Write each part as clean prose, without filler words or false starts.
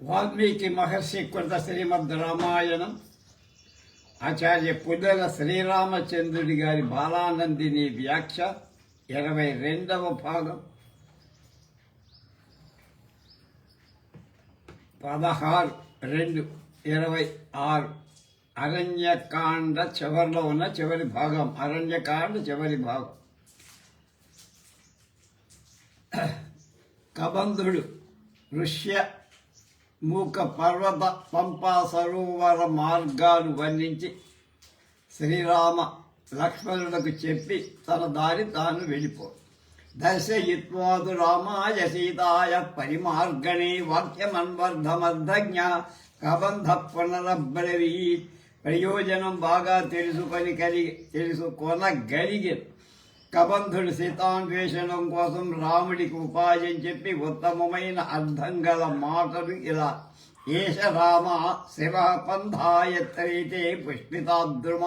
వాల్మీకి మహర్షి కృత శ్రీమద్ రామాయణం ఆచార్య పుల్లల శ్రీరామచంద్రుడి గారి బాలానందిని వ్యాఖ్య 22వ భాగం 16/2/26 అరణ్యకాండ చివరిలో ఉన్న చివరి భాగం. అరణ్యకాండ చివరి భాగం. కబంధుడు ఋష్య మూక పర్వత పంపా సరోవర మార్గాలు వర్ణించి శ్రీరామ లక్ష్మణులకు చెప్పి తన దారి తాను వెళ్ళిపో. దర్శయిత్వాదు రామాయ సీతాయ పరిమార్గణే వాక్యమన్వర్ధమర్ధజ్ఞ కబంధ పునరబ్రవీత్. ప్రయోజనం బాగా తెలుసుకొనగలిగి కబంధుడు సీతాన్వేషణం కోసం రాముడికి ఉపాయం చెప్పి ఉత్తమమైన అర్థం గల మాటలు ఇలా: ఏష రామ శివ పంథాయత్రైతే పుష్పితాద్రుమ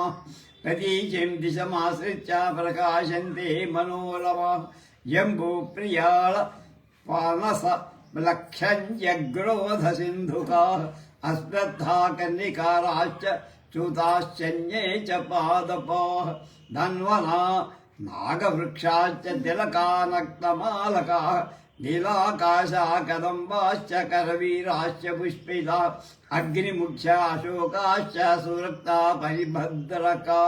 ప్రతీచం దిశమాశ్రిత్య ప్రకాశంతే మనోరమ జంబూ ప్రియాళ పానస లక్షంగ్రోధ సింధుకా అశ్రద్ధా కన్నికారాశ్చ చ్యుతాశ్చన్యే చ పాదపా ధన్వనా నాగవృక్షాశ్చ తిలకానక్తమాలకా నీలాకాశా కదంబాశ్చ కరవీరాశ్చ పుష్పితా అగ్నిముఖ్య అశోకాశ్చ సురక్తా పరిభద్రకా.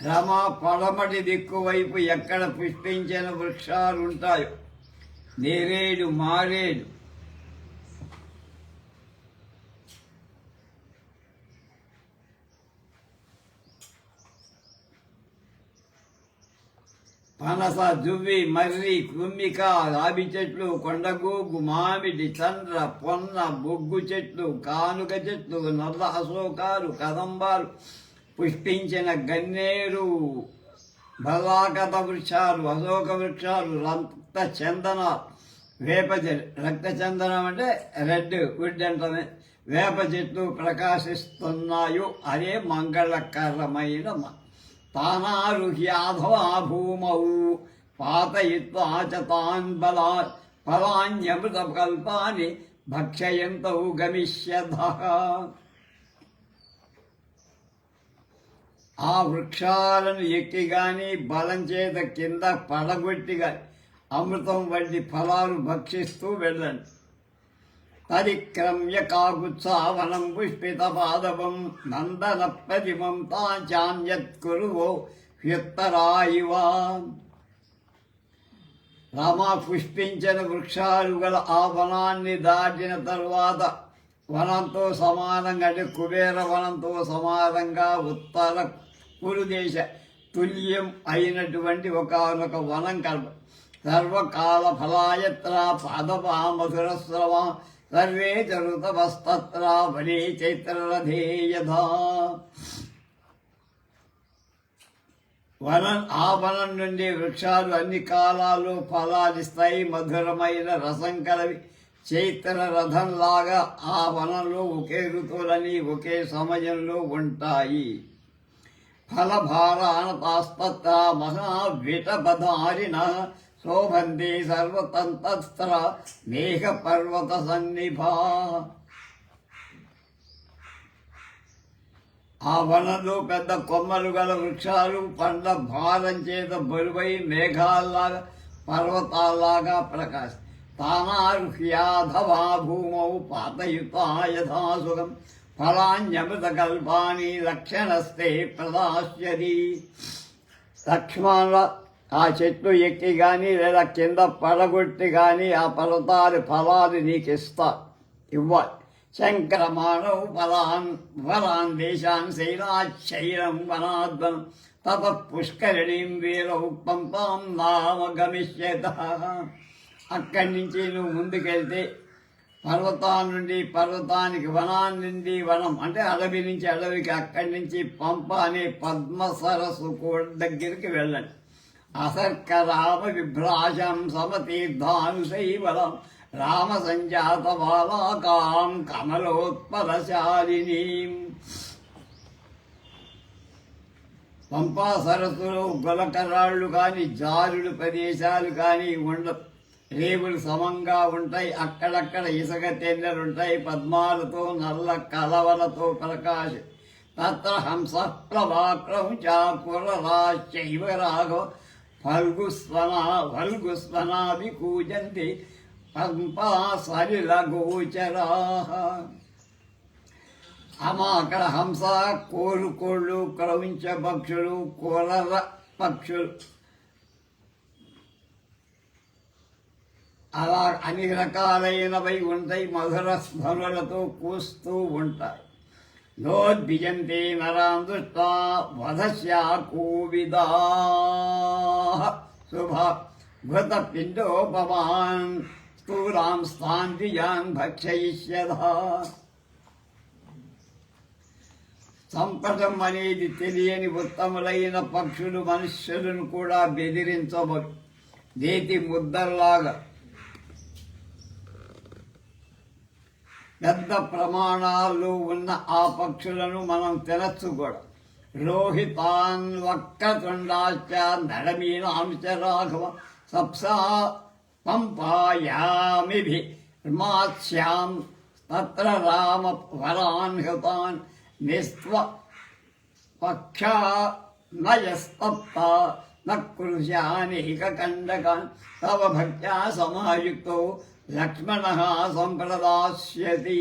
రమ పడమటి దిక్కు వైపు ఎక్కడ పుష్పించిన వృక్షాలుంటాయో నేరేడు, మారేడు, పనస, జువ్వి, మర్రి, కుమ్మిక, రావి చెట్లు, కొండగూగు, మామిడి, చంద్ర, పొన్న, బొగ్గు చెట్లు, కానుక చెట్లు, నల్ల అశోకాలు, కదంబాలు, పుష్పించిన గన్నేరు, బలాకత వృక్షాలు, అశోక వృక్షాలు, రక్త చందన, వేప చెట్లు. రక్త చందనం అంటే రెడ్ వుడ్ అంటనే. వేప చెట్లు ప్రకాశిస్తున్నాయో అదే మంగళకరమైన తానారుహ్యాధవా భూమౌ పాతయిత్వా చ తాన్ బలాత్ ఫలాన్యమృత కల్పాని భక్షయంతౌ గమిష్యధః. ఆ వృక్షాలను ఎక్కి గాని బలం చేత కింద పడగొట్టి గాని అమృతం వంటి ఫలాలు భక్షిస్తూ వెళ్ళండి. పరిక్రమ్య కాకుత్సావనం పుష్పిత పాదవం నందన ప్రతిమం తాచాన్యత్కురువో హ్యుత్తరాయివా. రామ పుష్పించిన వృక్షాలు గల ఆ వనాన్ని దాటిన తరువాత వనంతో సమానంగా అంటే కుబేర వనంతో సమానంగా ఉత్తర కురుదేశ తుల్యం అయినటువంటి ఒకనొక వనం కల్ప. సర్వకాల ఫలాయత్ర పాదపా మధురస్రవ సర్వే చరుతవస్తత్ర బలే చైత్రరథే యథా. ఆ వనం నుండి వృక్షాలు అన్ని కాలాలు ఫలాలిస్తాయి. మధురమైన రసం కలవి చైత్ర రథంలాగా ఆ వనంలో ఒకే ఋతువులని ఒకే సమయంలో ఉంటాయి. ఫలభారానతాస్తత్ర మహావిటపధారిణ శోభంతి సర్వతంత్ర మేఘ పర్వత సన్నిభా. ఆ వనంలో పెద్ద కొమ్మలు గల వృక్షాలు పండ్ల భారం చేత బరువై మేఘాల్లాగా పర్వతాల్లాగా ప్రకాశ. తానారుహ్యాధవా భూమౌ పాతయుతా యథాసుఖం ఫలాన్యమృత కల్పాని లక్షణస్తే ప్రదాస్యది. లక్ష్మణ ఆ చెట్లు ఎక్కి కానీ లేదా కింద పడగొట్టి కానీ ఆ పర్వతాలు ఫలాలు నీకు ఇవ్వాలి. శంకరమాణౌ ఫలాన్ దేశాన్ శైలాచ్చైరం వనాద్వనం తత పుష్కరిణీం వీరౌ పంపాం నామ గమిష్యత. అక్కడి నుంచి నువ్వు ముందుకెళ్తే పర్వతాల నుండి పర్వతానికి, వనాన్ని నుండి వనం అంటే అడవి నుంచి అడవికి, అక్కడి నుంచి పంప అనే పద్మ సరస్సు దగ్గరికి వెళ్ళండి. అసర్క రామ విభ్రాజం సమతీర్థానుశైవలం రామ సంజాత బాలాకాం కమలోత్పలశాలినీం. పంపా సరస్సులో గులకరాళ్ళు కానీ జారుడు ప్రదేశాలు కానీ ఉండవు. రేవులు సమంగా ఉంటాయి, అక్కడక్కడ ఇసుక తెన్నెలుంటాయి, పద్మాలతో నల్ల కలవలతో ప్రకాశ తత్ర హంస ప్రభాక్రం చాపురరాశ్చైవ రాఘవ ఫల్గుస్వనాభి కూజంతి పంపా సలిల గోచరా. అక్కడ హంస, కోళ్ళు, క్రౌంచ పక్షులు, కోరల పక్షులు అలా అన్ని రకాలైనవి ఉంటాయి, మధుర స్మరులతో కూస్తూ ఉంటాయి. నోద్భిజంతే నరాన్ దృష్ట్వా వధస్యా కోవిదా శుభ భృత పిండోపమాన్ స్థూలాం స్థాంతియాన్ భక్షయిష్యదా. సంపదం అనేది తెలియని ఉత్తములైన పక్షులు మనుష్యులను కూడా బెదిరించబడు. నేతి ముద్దల్లాగా పెద్ద ప్రమాణాలు ఉన్న ఆ పక్షులను మనం తినచ్చు కూడా. రోహితాన్ వక్రతుండాశ్చ నడమీనాంశ రాఘవ సప్సా పంపాయామిభి మాస్యాం తత్ర రామ వరాన్ హృతాన్ నిస్త్వ పక్షా నయస్తప్త నృశానేక కండకాన్ తవ భక్త్యా సమాయుక్తో లక్ష్మణ సంప్రదాస్యతి.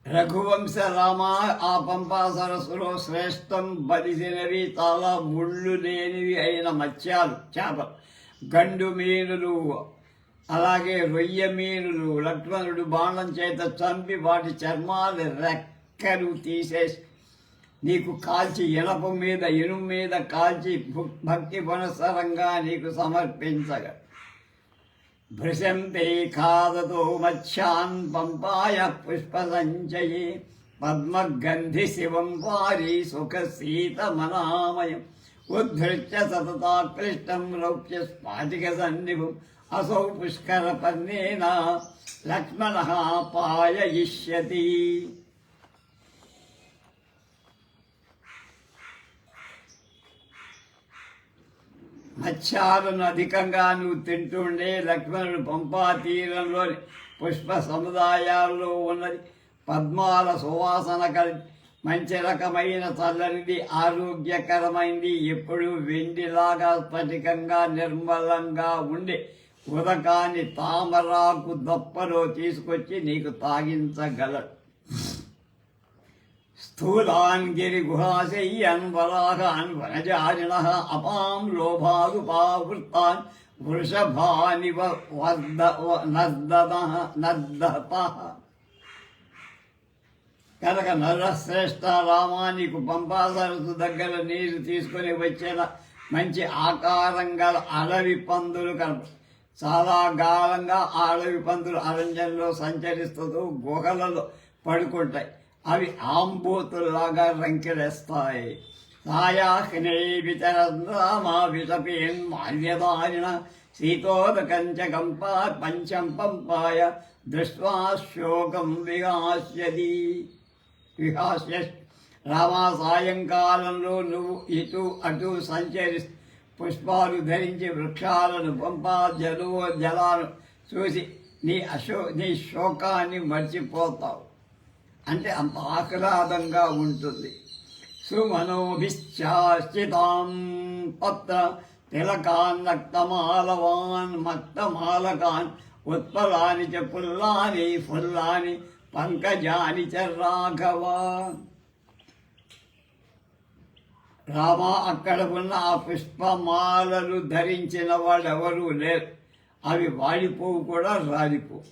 రఘువంశ రామ, ఆ పంపా సరస్సులో శ్రేష్టం బలిసినవి చాలా ముళ్ళు లేనివి అయిన మత్స్యాలు, చేపలు, గండు మీనులు, అలాగే రొయ్య మీనులు లక్ష్మణుడు బాణం చేత చంపి వాటి చర్మాలు రెక్కలు తీసేసి నీకు కాల్చి ఇనుము మీద కాల్చి భక్తి పునఃసరంగా నీకు సమర్పించగా భృశంతే ఖాదతో మత్స్యాన్ పంపాయ పుష్ప సంచయే పద్మగంధి శివం వారి సుఖ సీతమనామయం ఉద్ధృత్య సతతాక్లిష్టం రౌప్య స్ఫాటిక సన్నిభం అసౌ పుష్కర పన్నేన లక్ష్మణ పాయయిష్యతి. మత్స్యాలను అధికంగా నువ్వు తింటుండే లక్ష్మణుడు పంపా తీరంలోని పుష్ప సముదాయాల్లో ఉన్నది పద్మాల సువాసన కలిగి మంచి రకమైన చల్లనిది, ఆరోగ్యకరమైంది, ఎప్పుడు వెండిలాగా స్ఫటికంగా నిర్మలంగా ఉండి ఉదకాన్ని తామరాకు దప్పలో తీసుకొచ్చి నీకు తాగించగలడు. స్థూలాన్ గిరిగుహాశయ్యన్ వరాహాన్ వనజారిణ అపాం లోభాదుపావృత్తాన్ వృషభానివ నర్దత. కనుక నరశ్రేష్ఠ రామా, నీకు పంపా సరస్సు దగ్గర నీరు తీసుకొని వచ్చిన మంచి ఆకారం గల అడవి పందులు కనుక చాలా కాలంగా ఆ అడవి పందులు అరణ్యంలో సంచరిస్తూ గుహలలో పడుకుంటాయి. అవి ఆంబోతుల్లాగా రంకెలేస్తాయి. సాయాహ్నే వితరమా విషపేన్ మాల్యదారిణ శీతోదకంచ కంపా పంచం పంపాయ దృష్ట్వా శోకం విహాస్యది. రామా, సాయంకాలంలో నువ్వు ఇటు అటు సంచరి పుష్పాలు ధరించి వృక్షాలను పంపా జలాలను చూసి నీ శోకాన్ని మర్చిపోతావు. అంటే అంత ఆహ్లాదంగా ఉంటుంది. సుమనోభిశ్చాశ్చితాం పత్ర తిలకాన్ రక్తమాలవాన్ మక్తమాలకాన్ ఉత్పలాని చ పుల్లాని ఫుల్లాని పంకజాని చ రాఘవ. రామా, అక్కడ ఉన్న ఆ పుష్పమాలలు ధరించిన వాళ్ళెవరూ లేరు. అవి వాడిపోవు కూడా రాలిపోవు.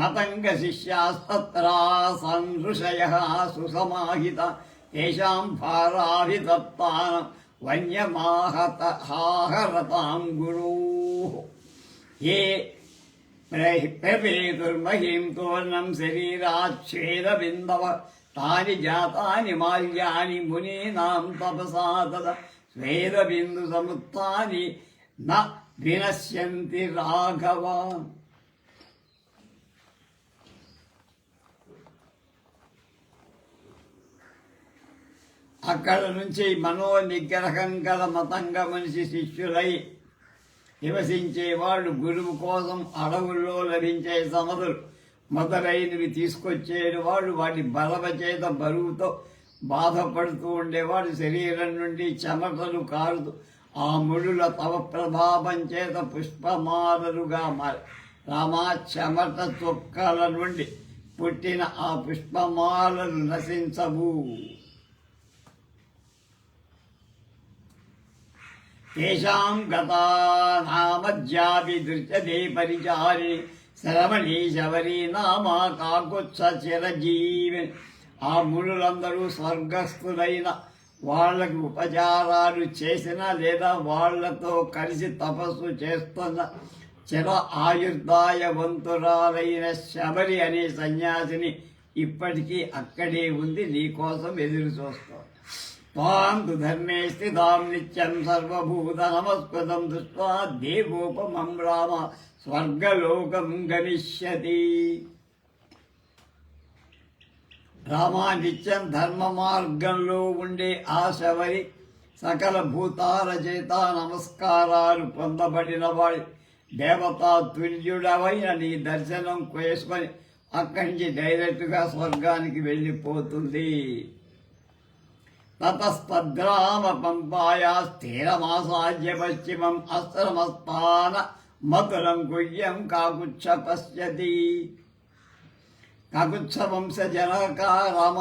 మతంగ శిష్యాస్తత్రా సంఋషయః సుసమాహిత తేషాం భారాభితప్తానం వన్యమాహరతాం గురోః ఏ ప్రవేతుర్మహీం తోర్ణం శరీరాచ్ఛేదబిందవ తాని జాతాని మాల్యాని మునీనాం తపసా తద స్వేదబిందు సముత్థాని న వినశ్యంతి రాఘవ. అక్కడ నుంచి మనోనిగ్రహం గల మతంగ మనిషి శిష్యులై నివసించేవాళ్ళు గురువు కోసం అడవుల్లో లభించే సమదులు మొదలైనవి తీసుకొచ్చేవాడు. వాటి బలవ చేత బరువుతో బాధపడుతూ ఉండేవాడు. శరీరం నుండి చెమటలు కారుతూ ఆ ముడుల తవ ప్రభావం చేత పుష్పమాలలుగా మారి రామా చెమట చుక్కల నుండి పుట్టిన ఆ పుష్పమాలలు నశించవు. తేషాం గతా నామజ్యాపి దృశ్యతే పరిచారి శ్రవణీ శబరి నామా కాకుత్స చిరజీవి. ఆ మునులందరూ స్వర్గస్థులైన వాళ్ళకు ఉపచారాలు చేసిన లేదా వాళ్లతో కలిసి తపస్సు చేస్తున్న చిర ఆయుర్దాయవంతురాలైన శబరి అనే సన్యాసిని ఇప్పటికీ అక్కడే ఉంది, నీకోసం ఎదురు చూస్తాం. తాంతు ధర్మే స్థితాం నిత్యం సర్వభూత నమస్కృతం దృష్ట్వా దేవోపమం రామ స్వర్గలోకం గమిష్యతి. రామా నిత్యం ధర్మ మార్గంలో ఉండే ఆ శబరి సకల భూతాల చేత నమస్కారాలు పొందబడిన వాడి దేవతా తుల్యుడవైన నీ దర్శనం చేసుకొని అక్కడి నుంచి డైరెక్ట్గా స్వర్గానికి వెళ్ళిపోతుంది. తతస్తద్రామ పంపాయా స్థిరమాసాద్య పశ్చిమం అస్త్రమస్థాన మధురం గుహ్యం కాకుచ్చ పశ్యతి. కాకుత్స వంశ జనక రామ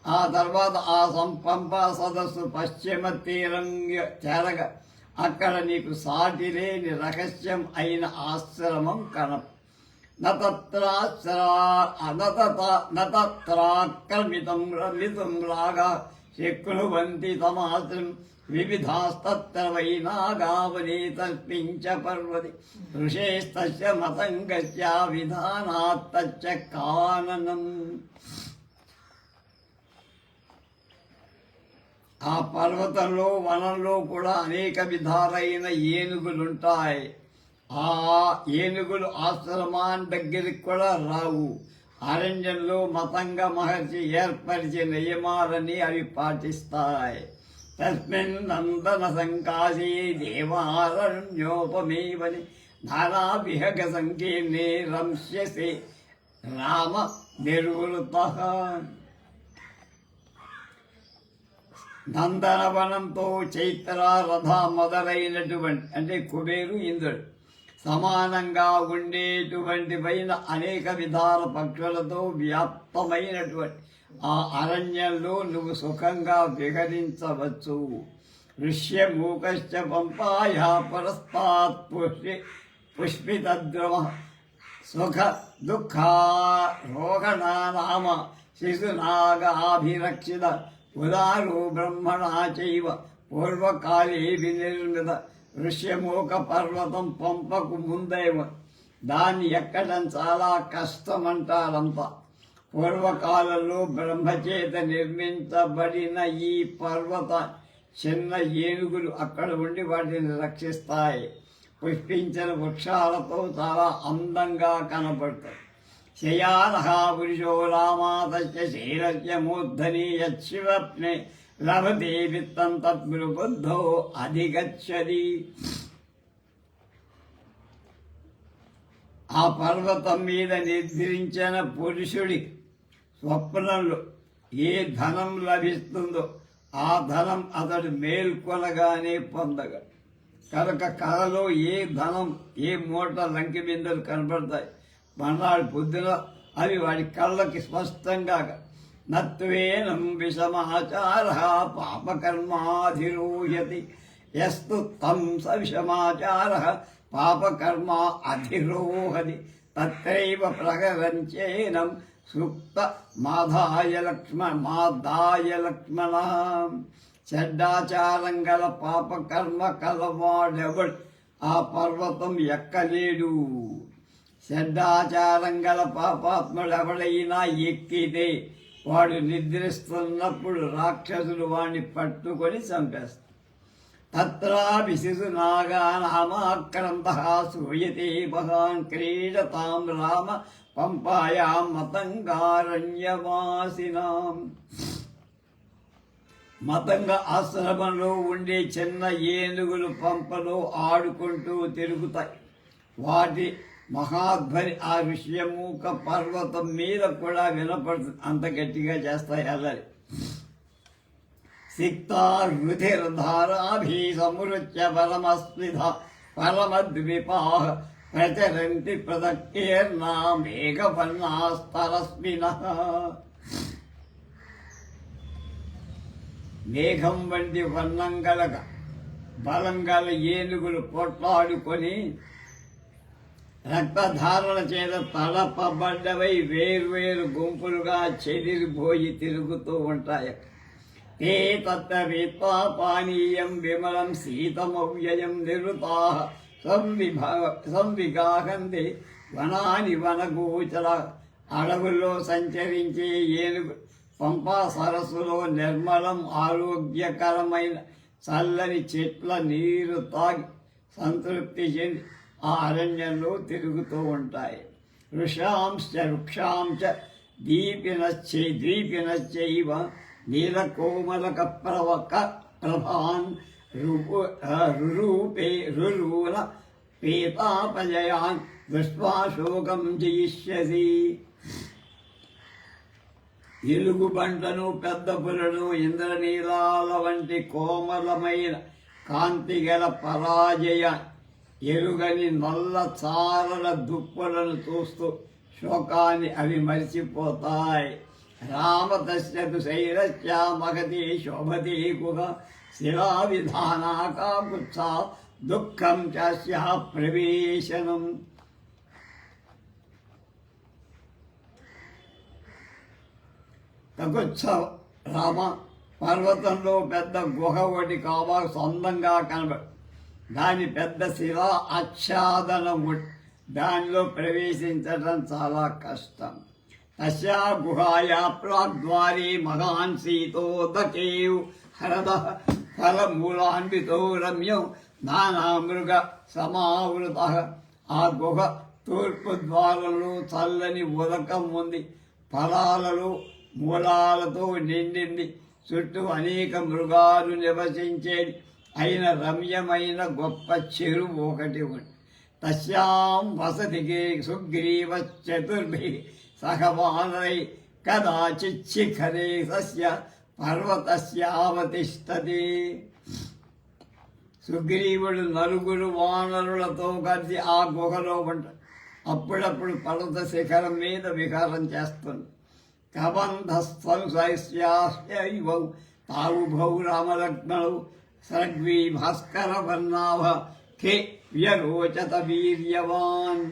ఆ తర్వాత ఆ పంపా సదస్సు పశ్చిమ తీరం చేరగా అక్కడ నీకు సాటి లేని రహస్యం అయిన ఆశ్రమం కనం. నత్రాక్రమితం రమితం రాగా శక్నువంతి తమాశ్రం వివిధాస్తత్ర వైనాగావనే తస్మించ పర్వతి ఋషేస్తస్య మతంగస్య విధానాత్తచ్చ కాననం. ఆ పర్వతంలో వనంలో కూడా అనేక విధాలైన ఏనుగులుంటాయి. ఆ ఏనుగులు ఆశ్రమాన్ దగ్గరికి కూడా రావు. అరణ్యంలో మతంగ మహర్షి ఏర్పరిచిన నియమాలని అవి పాటిస్తాయి. తస్మిన్ నందన సంకాశే దేవారణ్యోపమేవని నానా విహగ సంకీర్ణే రంస్యసే రామ నిర్వృతః. నందనవనంతో చైత్ర రథ మొదలైనటువంటి అంటే కుబేరు ఇంద్రుడు సమానంగా ఉండేటువంటి పైన అనేక విధాల పక్షులతో వ్యాప్తమైనటువంటి ఆ అరణ్యంలో నువ్వు సుఖంగా విహరించవచ్చు. ఋష్యమూకశ్చ పంపాయా పరస్తాత్ పుష్పితద్రవ సుఖ దుఃఖారోహణానామ శిశునాగాభిరక్షిత ఉదారో బ్రహ్మణా చైవ పూర్వకాలే వినిర్మిత. ఋష్యమూక పర్వతం పంపకు ముందేమో దాన్ని ఎక్కడం చాలా కష్టమంటారంతా. పూర్వకాలంలో బ్రహ్మచేత నిర్మించబడిన ఈ పర్వత చిన్న ఏనుగులు అక్కడ ఉండి వాటిని రక్షిస్తాయి. పుష్పించిన వృక్షాలతో చాలా అందంగా కనబడతాయి. శయానః పురుషో రామాతస్య శైలస్య మూర్ధని యచ్చివప్నే లభతే విత్తం తద్బుద్ధో అధిగచ్చది. ఆ పర్వతం మీద నిర్ధరించిన పురుషుడి స్వప్నంలో ఏ ధనం లభిస్తుందో ఆ ధనం అతడు మేల్కొనగానే పొందగలడు. కనుక కళలో ఏ ధనం ఏ మూట లంకి బిందెలు కనబడతాయి. మర్నాడు పొద్దున అవి వాడి కళ్ళకి స్పష్టంగా నత్వేనం విషమాచార పాపకర్మాధిరోహ్యతి యస్తు తం స విషమాచార పాపకర్మ అధిరోహది తత్రైవ ప్రకరంచేనం సూక్త మాదాయ లక్ష్మణ. చెడ్డాచారం గల పాపకర్మ కలవాడెవడు ఆ పర్వతం ఎక్కలేడు. చెడ్డాచారం గల పాపాత్ముడెవడైనా ఎక్కితే వాడు నిద్రిస్తున్నప్పుడు రాక్షసులు వాడిని పట్టుకొని చంపేస్తారు. తత్రాపి శిశునాగానామాక్రాంతః శ్రూయతే మహాన్ క్రీడతాం రామ పంపాయాం మతంగారణ్యవాసినాం. మతంగ ఆశ్రమంలో ఉండే చిన్న ఏనుగులు పంపలో ఆడుకుంటూ తిరుగుతాయి. వాటి మహాధ్వని ఆ విషయమూక పర్వతం మీద కూడా వినపడుతుంది, అంత గట్టిగా చేస్తాయి అల్లరి. సిక్తారుధిర్ధారాభి సమృత్య పరమస్మిధ పరమద్విపాః ప్రచరంతి ప్రదక్తేర్నా మేఘవర్ణాస్తరస్మినః. మేఘం వంటి వర్ణం గలగ బలం గల ఏనుగులు పోట్లాడుకొని రక్తధారణ చేత తలపబడ్డవై వేర్వేరు గుంపులుగా చెదిరిపోయి తిరుగుతూ ఉంటాయి. ते तत्त्ववित्वा पानीयं विमलं शीतमव्ययं निरुताः సంవిగాహంతి వనాని వనగోచర. అడవుల్లో సంచరించే ఏనుగు పంపా సరస్సులో నిర్మలం ఆరోగ్యకరమైన చల్లని చెట్ల నీరు తాగి సంతృప్తి చెంది ఆ అరణ్యంలో తిరుగుతూ ఉంటాయి. వృక్షాంశ ద్వీపినశ్చైవ నీలకోమలక ప్రభాన్ రురూల పీతాపజయాన్ దృష్ట్వాశోకం జయిష్యసి. ఎలుగుబంటను పెద్ద పులను ఇంద్రనీలాల వంటి కోమలమైన కాంతిగల పరాజయ ఎరుగని నల్ల చారల దుప్పులను చూస్తూ శోకాన్ని అవి మరిచిపోతాయి. రామతస్యతు శైరస్యా మగతి శోభతి గుహ శిలా విధానాకాకుత్సా దుఃఖం చాస్యా ప్రవేశనం. కకుత్స రామ పర్వతంలో పెద్ద గుహ ఒకటి కావా సొంతంగా కనబడు. దాని పెద్ద శిలా ఆచ్ఛాదనం, దానిలో ప్రవేశించడం చాలా కష్టం. తస్యా గుహాయా ప్రాగ్ద్వారే మహాన్ శీతోదకేవ్ హరదః ఫలమూలాన్వితో రమ్యం నానామృగ సమావృతః. ఆ గుహ తూర్పు ద్వారంలో చల్లని ఉదకం ఉంది, ఫలాలలో మూలాలతో నిండింది. చుట్టూ అనేక మృగాలు నివసించేది అయిన రమ్యమైన గొప్ప చెరువు ఒకటి ఉంది. తస్యాం వసతికే సుగ్రీవ చతుర్భి సహవానరై కదాచిచ్చిఖరే సస్య పర్వతస్యావతిష్టతి. సుగ్రీవుడు నలుగురు వానరులతో కలిసి ఆ గుహలో ఉంటాడు. అప్పుడప్పుడు పర్వత శిఖరం మీద విహారం చేస్తుంది. కబంధస్త్వైశ్యాస్యైవౌ తావుభౌ రామలక్ష్మణౌ సర్గ్వీ భాస్కర వర్ణాభ ఖే వ్యరోచత వీర్యవాన్.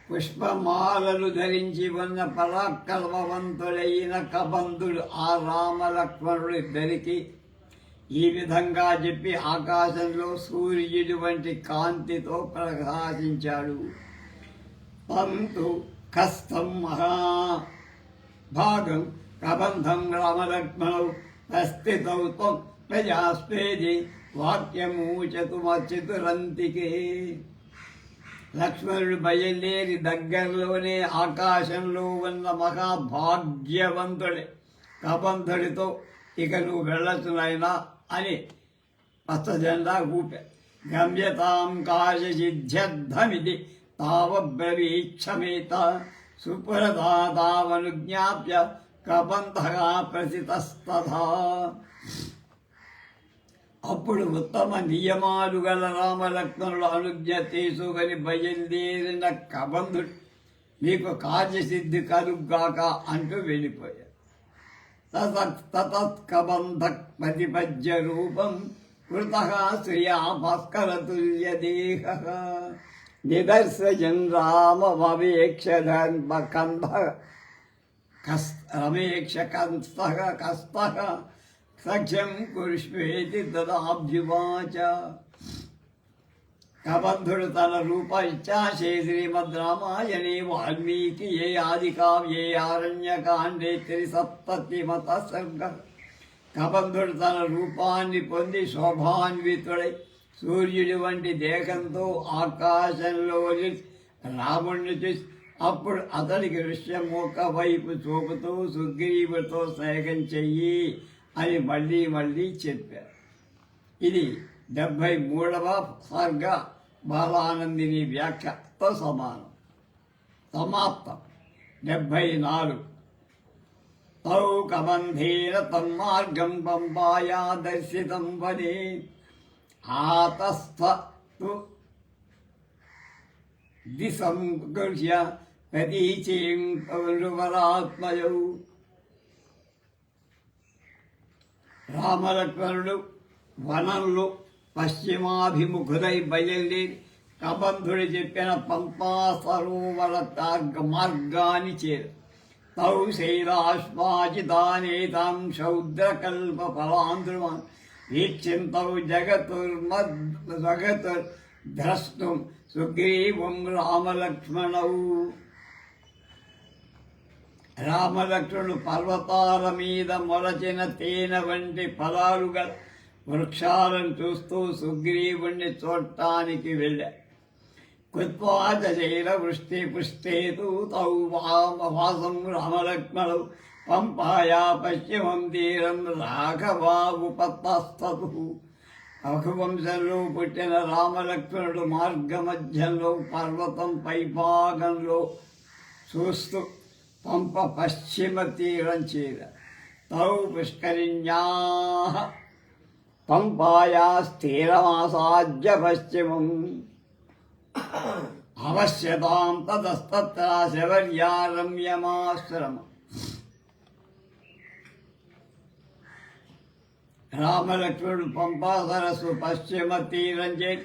పుష్పమాలలు ధరించి ఉన్న పరాక్రమవంతుడైన కబంధుడు ఆ రామలక్ష్మణుడిద్దరికి ఈ విధంగా చెప్పి ఆకాశంలో సూర్యుడి వంటి కాంతితో ప్రకాశించాడు. తంతు కస్థం మహాభాగం కబంధం రామలక్ష్మణౌ తస్థితౌ త్వం ప్రజాస్పేది వాక్యమూచతుమచ్యుతురంతికే. లక్ష్మణుడు బయలుదేరి దగ్గరలోనే ఆకాశంలో ఉన్న మహాభాగ్యవంతుడే కబంధుడితో ఇక నువ్వు వెళ్ళొచ్చు నాయనా అని పచ్చజెండా ఊపారు. గమ్యతాం కార్యసిద్ధ్యర్థమితి తావబ్రవీక్షమేత సుపురదావనుజ్ఞాప్య కబంధః ప్రసితస్తథా. అప్పుడు ఉత్తమ నియమాలు గల రామలక్ష్మణుల అనుజ్ఞ తీసుకొని బయలుదేరిన కబంధుడు మీకు కార్యసిద్ధి కలుగ్గాక అంటూ వెళ్ళిపోయాడు. తతత్కబంధ ప్రతిపద్య రూపం కృతః శ్రియా భాస్కరతుల్యదేహ నిదర్శయన్ రామమవేక్ష కస్తః సఖ్యం కురుష్వేతి తదాభ్యువాచ. కబంధుడు తన రూప ఇచ్చాశే శ్రీమద్ రామాయణే వాల్మీకి ఏ ఆది కావ్యే ఆరణ్యకాండే 73 సర్గ. కబంధుడు తన రూపాన్ని పొంది శోభాన్వితుడై సూర్యుడి వంటి దేహంతో ఆకాశంలో రాముణ్ణి చూసి అప్పుడు అతడికి ఋష్యమూక వైపు చూపుతూ సుగ్రీవుడితో స్నేహం చెయ్యి అని మళ్ళీ మళ్ళీ చెప్పారు. ఇది 73వ సర్గ బాలానందిని వ్యాఖ్యతో సమానం. సమాప్తం. 74. తౌ కబంధేన తన్మార్గం పంపాయా దర్శితం వనే ఆతస్థు దిశంకృష్య ప్రతీచీం పౌరువరాత్మయౌ. రామలక్ష్మణుడు వనంలో పశ్చిమాభిముఖులై బయలుదేరి కబంధుడు చెప్పిన పంపా సరోవర మార్గాన్ని చేరు. తౌ శైలాశ్వాజితానేతాం శౌద్రకల్ప ఫలాంధ్రుమాన్ వీక్షింతౌ జగతుర్ద్రష్టం సుగ్రీవం రామలక్ష్మణౌ. రామలక్ష్మణుడు పర్వతాల మీద మొలచిన తేనె వంటి ఫలాలు గల వృక్షాలను చూస్తూ సుగ్రీవుణ్ణి చూడటానికి వెళ్ళారు. కుత్వాచైల వృష్టి పుష్టేతు తౌ వాసం రామలక్ష్మణౌ పంపాయా పశ్చిమం తీరం రాఘవావుపతస్తు. రఘువంశంలో పుట్టిన రామలక్ష్మణుడు మార్గమధ్యంలో పర్వతం పైభాగంలో చూస్తూ పంప పశ్చిమ తీరం చేర. తౌ పుష్కరిణ్యా పంపాయా స్థిరమాసాద్య పశ్చిమం అవశ్యతాం తతస్తత్ర శబర్యా రమ్యమాశ్రమ. రామలక్ష్మణుడు పంపా సరస్సు పశ్చిమ తీరం చేరి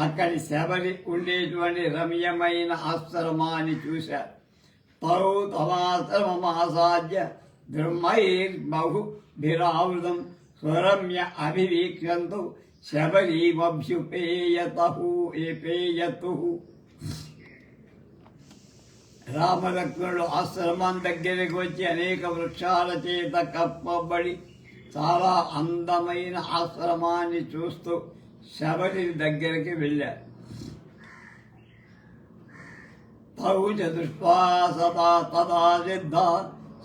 అక్కడి శబరి ఉండేటువంటి రమ్యమైన ఆశ్రమాన్ని చూశారు. తౌ తమాశ్రమమాసాద్య బ్రహ్మైర్బహుభిరావృతం స్వరమ్య అభివీక్షంతు శబరీమభ్యుపేయతు. రామలక్ష్మణుడు ఆశ్రమం దగ్గరికి వచ్చి అనేక వృక్షాల చేత కప్పబడి చాలా అందమైన ఆశ్రమాన్ని చూస్తూ శబరి దగ్గరికి వెళ్ళారు. తౌ చతుష్పా సదా తదా సిద్ధ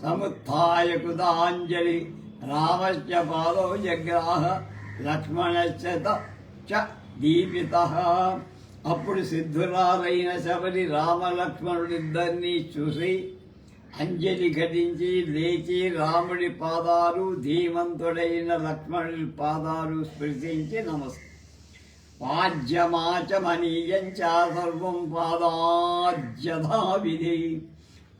సముత్థాయ కృతాంజలి రామశ్చ పాదౌ జగ్రాహ లక్ష్మణశ్చ చ దీపితః. అప్పుడు సిద్ధురాలైన శబరి రామలక్ష్మణుడిద్దరినీ చూసి అంజలి ఘటించి లేచి రాముడి పాదాలు ధీమంతుడైన లక్ష్మణుడి పాదాలు స్పృశించి నమస్కారం. పాజ్యమాచమనీయం చ సర్వం పాదాజ్యధావిధి.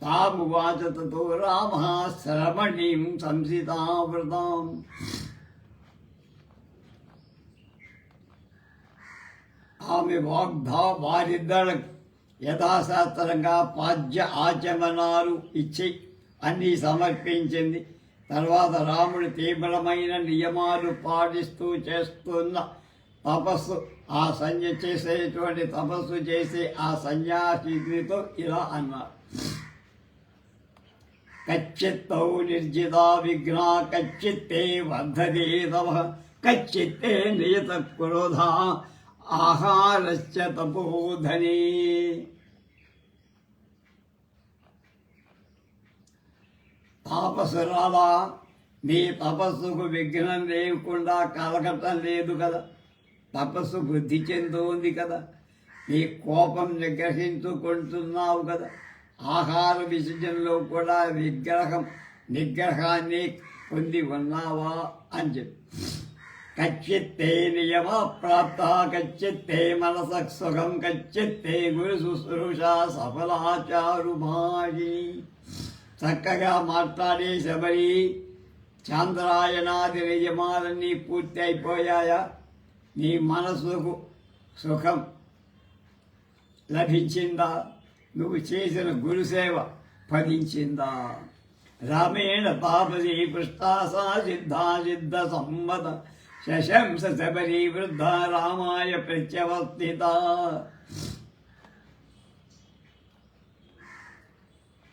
తామువాచ తతో రామః శ్రమణీం సంసితావృతాం. ఆమె వారిద్దరికి యథాశాస్త్రంగా పాద్య ఆచమనాలు ఇచ్చి అన్నీ సమర్పించింది. తర్వాత రాముడు తీవ్రమైన నియమాలు పాటిస్తూ చేస్తున్న తపస్సు చేసే ఆ సన్యాసితో ఇలా అన్నారు. కచ్చిత్తౌ నిర్జితా విఘ్నా కచ్చిత్తే వర్ధతే తమః కచ్చిత్తే నియత క్రోధా ఆహారశ్చ తపోధనే. తాపసురాలా, నీ తపస్సుకు విఘ్నం లేకుండా కలగటం లేదు కదా. తపస్సు వృద్ధి చెందుతుంది కదా. నీ కోపం నిగ్రహించుకుంటున్నావు కదా. ఆహార విసర్జనలో కూడా నిగ్రహాన్ని పొంది ఉన్నావా అని చెప్పి. కచ్చిత్తే నియమ ప్రాప్త కచ్చిత్తే మనస సుఖం కచ్చిత్తే గురు శుశ్రూష సఫలాచారుభాషి. చక్కగా మాట్లాడే శబరి, చాంద్రాయణాది నియమాలన్నీ పూర్తి అయిపోయాయా? నీ మనసుకు సుఖం లభించిందా? నువ్వు చేసిన గురుసేవ ఫలించిందా? రామేణ తాపసీ పృష్టాసా సిద్ధా సిద్ధ సమ్మత శశంస శబరీ వృద్ధ రామాయ ప్రత్యవస్థిత.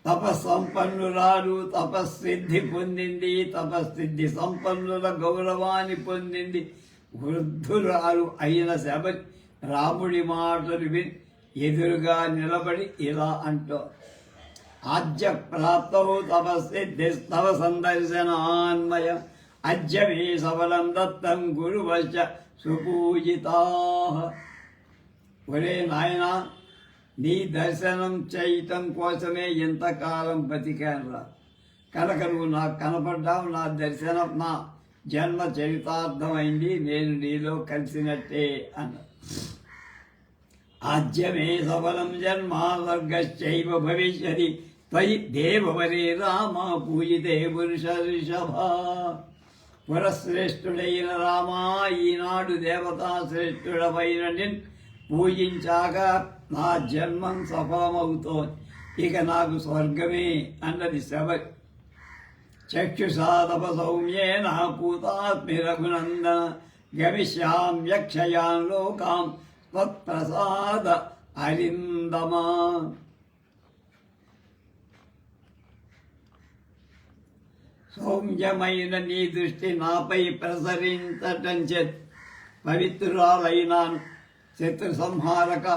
తపస్సంపన్నురాలు తపస్సిద్ధి పొందింది. తపస్సిద్ధి సంపన్నుల గౌరవాన్ని పొందింది. వృద్ధురాలు అయిన శబరి రాముడి మాటలు విని ఎదురుగా నిలబడి ఇలా అంటూ ఆజ్య ప్రాప్తౌ తపసిద్ధిస్తవ సందర్శనాన్మయ అద్య మే సఫలం దత్తం గురువశ్చ సుపూజితా. ఒరే నాయన, నీ దర్శనం చేయటం కోసమే ఎంతకాలం బతికానురా. కనుక నువ్వు నాకు కనపడ్డావు, నా దర్శనం నా జన్మ చరితార్థమైంది, నేను నీలో కలిసినట్టే అన్న. ఆద్యమే సఫలం జన్మ స్వర్గశ్చైవ భవిష్యతి త్వయి దేవవరే రామ పూజితే పురుష ఋషభ. పురశ్రేష్ఠుడైన రామా, ఈనాడు దేవతా శ్రేష్ఠుడమైన నిన్ను పూజించాక నా జన్మం సఫలమవుతోంది, ఇక నాకు స్వర్గమే అన్నది శబరి. చక్షుషాదప సౌమ్యేన పూతాత్మి రఘునందన గమిష్యామ్యక్షయాన్ లోకాం త్వత్ప్రసాద అరిందమా. సౌమ్యమైన నీ దృష్టి నాపై ప్రసరించటం చేత పవిత్రురాలైనాను. శత్రు సంహారక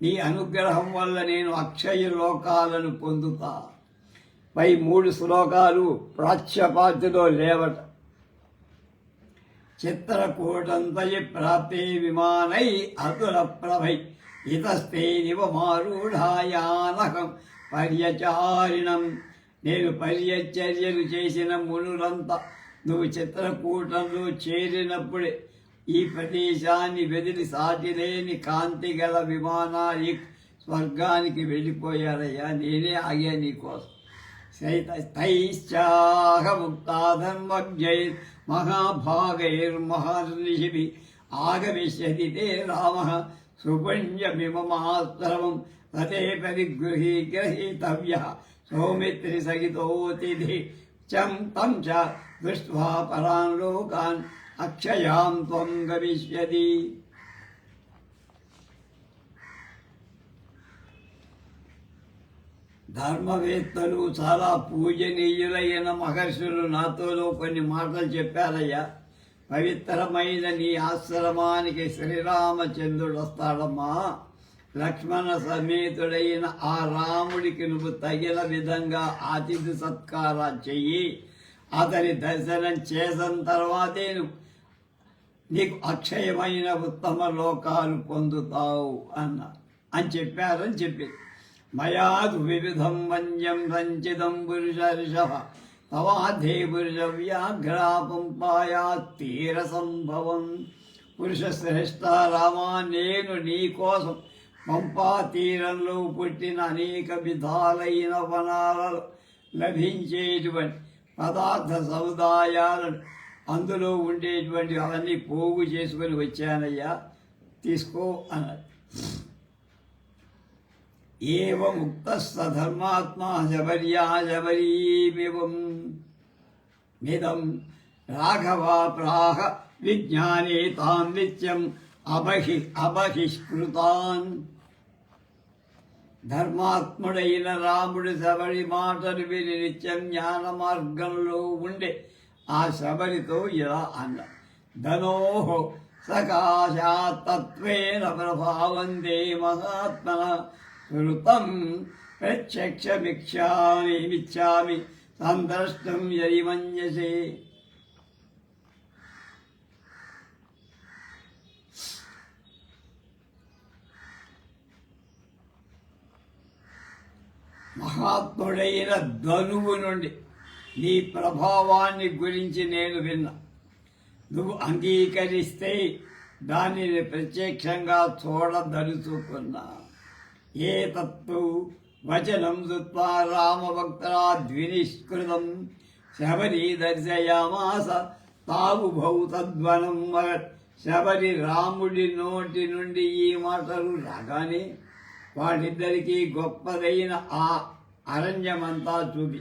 నీ అనుగ్రహం వల్ల నేను అక్షయ లోకాలను పొందుతా. పై 3 శ్లోకాలు ప్రాచ్యపాతిలో లేవట. చిత్రకూటంతయి ప్రాప్తే విమానై అతుల ప్రభై ఇతస్తే నివమారూఢాయానకం పర్యచారిణం. నేను పర్యచర్యలు చేసిన మునులంతా నువ్వు చిత్రకూటంలో చేరినప్పుడే ఈ ప్రదేశాన్ని వెదిలి సాటిలేని కాంతి గల విమానాలు స్వర్గానికి వెళ్ళిపోయారయ్యా. నేనే ఆగా నీకోసం. తైశ్చాహముక్తాధర్మజ్ఞైర్ మహాభాగైర్మహర్నిషిభి ఆగమిష్యతి తే రామః సుపుణ్యమిమమాశ్రమం తతే పరిగృహీగ్రహీతవ్యః సౌమిత్రి సహితోతిథి చం తం చ దృష్ట్వా పరాన్ లోకాన్ అక్షయాం త్వం గమిష్యతి. ధర్మవేత్తలు, చాలా పూజనీయులైన మహర్షులు నాతోలో కొన్ని మాటలు చెప్పారయ్యా. పవిత్రమైన నీ ఆశ్రమానికి శ్రీరామచంద్రుడు వస్తాడమ్మా. లక్ష్మణ సమేతుడైన ఆ రాముడికి నువ్వు తగిన విధంగా అతిథి సత్కారాలు చెయ్యి. అతని దర్శనం చేసిన తర్వాతే నీకు అక్షయమైన ఉత్తమ లోకాలు పొందుతావు అని చెప్పారని చెప్పింది. మయాదు వివిధం వన్యం సంచితం పురుష ఋషభ తవాధే పురుష వ్యాఘ్రాపంపాయా తీర సంభవం. పురుష శ్రేష్ఠ రామా, నేను నీ కోసం పంపా తీరంలో పుట్టిన అనేక విధాలైన వనాలలో లభించేటువంటి పదార్థ సముదాయాలను, అందులో ఉండేటువంటి అవన్నీ పోగు చేసుకొని వచ్చానయ్యా, తీసుకో అన్నది. ఏవముక్త సధర్మాత్మా శబర్యా శబరీమివం మిదం రాఘవా ప్రాహ విజ్ఞానే తాన్ నిత్యం అబహిష్కృతాన్. ధర్మాత్ముడైన రాముడు శబరి మాటలు విని నిత్యం జ్ఞాన మార్గంలో ఉండే ఆ శబరితో ఇలా అన్న. ధనోహో సకాశాత్తత్వేన ప్రభావంతే మహాత్మన కృతం ప్రత్యక్షమిచ్చామి సందర్శం యది మన్యసే. మహాత్ముడైన ధనువు నుండి నీ ప్రభావాన్ని గురించి నేను విన్నా. నువ్వు అంగీకరిస్తే దానిని ప్రత్యక్షంగా చూడదలుచుకున్నా. ఏ తత్తు వచనం శ్రుత్వా రామభక్తరాద్వినిష్కృతం శబరి దర్శయామాస తావుభౌ తద్వనం మగత్. శబరి రాముడి నోటి నుండి ఈ మాటలు రాగానే వాటిద్దరికీ గొప్పదైన ఆ అరణ్యమంతా చూపి